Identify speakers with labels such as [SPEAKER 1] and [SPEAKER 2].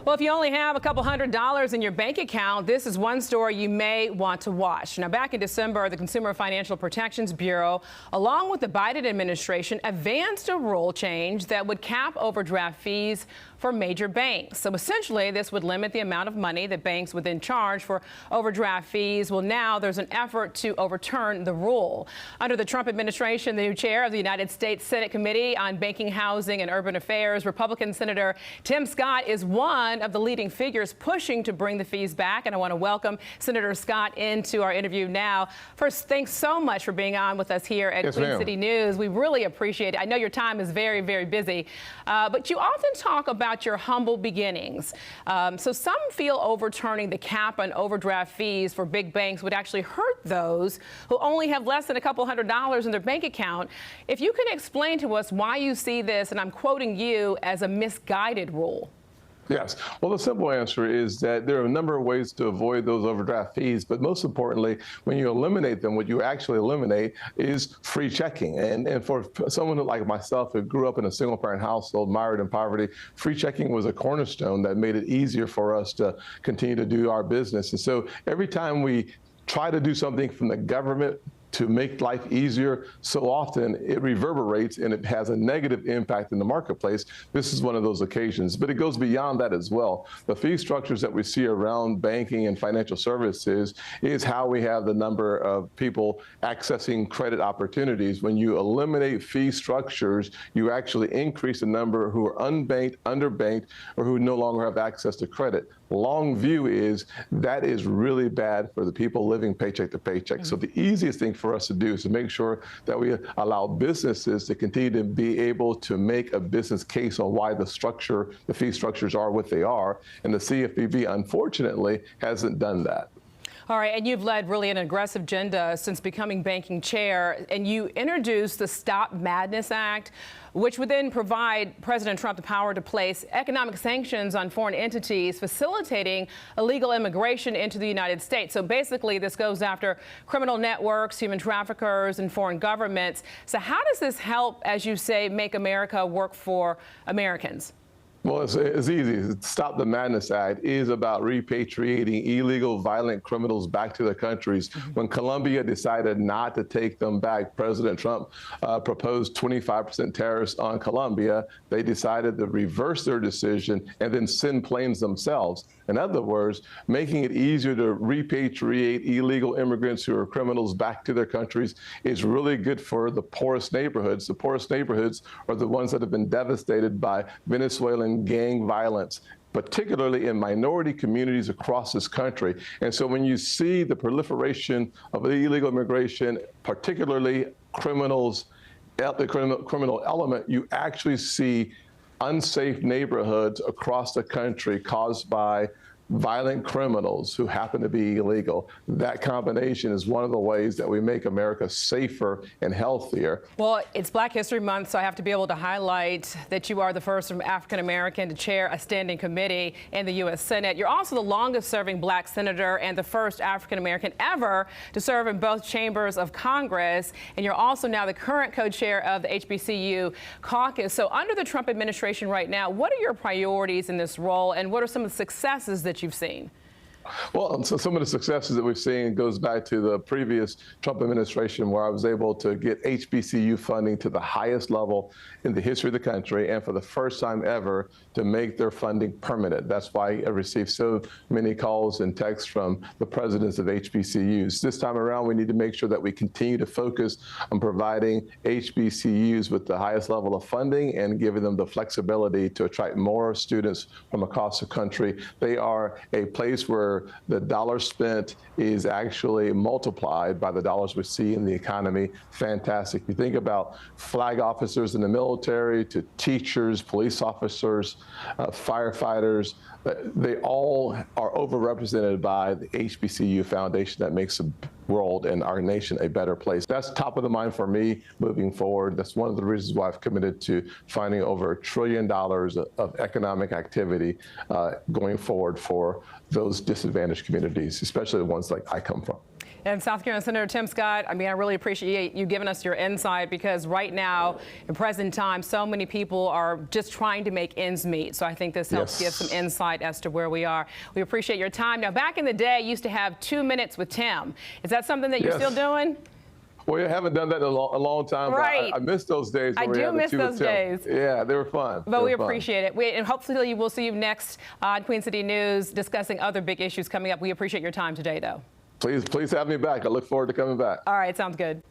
[SPEAKER 1] Well, if you only have a couple $100s in your bank account, this is one story you may want to watch. Now, back in December, the Consumer Financial Protections Bureau, along with the Biden administration, advanced a rule change that would cap overdraft fees for major banks. So essentially, this would limit the amount of money that banks would then charge for overdraft fees. Well, now there's an effort to overturn the rule. Under the Trump administration, the new chair of the United States Senate Committee on Banking, Housing, and Urban Affairs, Republican Senator Tim Scott, is one of the leading figures pushing to bring the fees back. And I want to welcome Senator Scott into our interview now. First, thanks so much for being on with us here at Queen City News. We really appreciate it. I know your time is very, very busy, but you often talk about your humble beginnings. So some feel overturning the cap on overdraft fees for big banks would actually hurt those who only have less than a couple $100s in their bank account. If you can explain to us why you see this, and I'm quoting you, as a misguided rule.
[SPEAKER 2] Yes. Well, the simple answer is that there are a number of ways to avoid those overdraft fees, but most importantly, when you eliminate them, what you actually eliminate is free checking. And for someone like myself who grew up in a single-parent household, mired in poverty, free checking was a cornerstone that made it easier for us to continue to do our business. And so every time we try to do something from the government to make life easier, so often it reverberates and it has a negative impact in the marketplace. This is one of those occasions, but it goes beyond that as well. The fee structures that we see around banking and financial services is how we have the number of people accessing credit opportunities. When you eliminate fee structures, you actually increase the number who are unbanked, underbanked, or who no longer have access to credit. Long view is that is really bad for the people living paycheck to paycheck. So the easiest thing for us to do is to make sure that we allow businesses to continue to be able to make a business case on why the fee structures are what they are. And the CFPB, unfortunately, hasn't done that.
[SPEAKER 1] All right, and you've led really an aggressive agenda since becoming banking chair, and you introduced the Stop Madness Act, which would then provide President Trump the power to place economic sanctions on foreign entities facilitating illegal immigration into the United States. So basically, this goes after criminal networks, human traffickers, and foreign governments. So how does this help, as you say, make America work for Americans?
[SPEAKER 2] Well, it's easy. Stop the Madness Act is about repatriating illegal, violent criminals back to their countries. When Colombia decided not to take them back, President Trump proposed 25% tariffs on Colombia. They decided to reverse their decision and then send planes themselves. In other words, making it easier to repatriate illegal immigrants who are criminals back to their countries is really good for the poorest neighborhoods. The poorest neighborhoods are the ones that have been devastated by Venezuelan gang violence, particularly in minority communities across this country. And so when you see the proliferation of illegal immigration, particularly criminals, the criminal element, you actually see unsafe neighborhoods across the country caused by violent criminals who happen to be illegal. That combination is one of the ways that we make America safer and healthier.
[SPEAKER 1] Well, it's Black History Month, so I have to be able to highlight that you are the first African American to chair a standing committee in the U.S. Senate. You're also the longest serving Black senator and the first African American ever to serve in both chambers of Congress. And you're also now the current co-chair of the HBCU caucus. So under the Trump administration right now, what are your priorities in this role, and what are some of the successes that you've seen?
[SPEAKER 2] Well, so some of the successes that we've seen goes back to the previous Trump administration, where I was able to get HBCU funding to the highest level in the history of the country, and for the first time ever to make their funding permanent. That's why I received so many calls and texts from the presidents of HBCUs. This time around, we need to make sure that we continue to focus on providing HBCUs with the highest level of funding and giving them the flexibility to attract more students from across the country. They are a place where the dollar spent is actually multiplied by the dollars we see in the economy. Fantastic. You think about flag officers in the military, to teachers, police officers, firefighters, they all are overrepresented by the HBCU Foundation that makes the world and our nation a better place. That's top of the mind for me moving forward. That's one of the reasons why I've committed to finding over $1 trillion of economic activity going forward for those disadvantaged communities, especially the ones like I come from.
[SPEAKER 1] And South Carolina Senator Tim Scott, I mean, I really appreciate you giving us your insight, because right now, in present time, so many people are just trying to make ends meet. So I think this helps give some insight as to where we are. We appreciate your time. Now, back in the day, you used to have 2 minutes with Tim. Is that something that you're still doing?
[SPEAKER 2] Well, you haven't done that in a long time.
[SPEAKER 1] Right.
[SPEAKER 2] But I miss those days.
[SPEAKER 1] I do miss those days.
[SPEAKER 2] Yeah, they were fun.
[SPEAKER 1] But we appreciate it. And hopefully we'll see you next on Queen City News discussing other big issues coming up. We appreciate your time today, though.
[SPEAKER 2] Please have me back. I look forward to coming back.
[SPEAKER 1] All right, sounds good.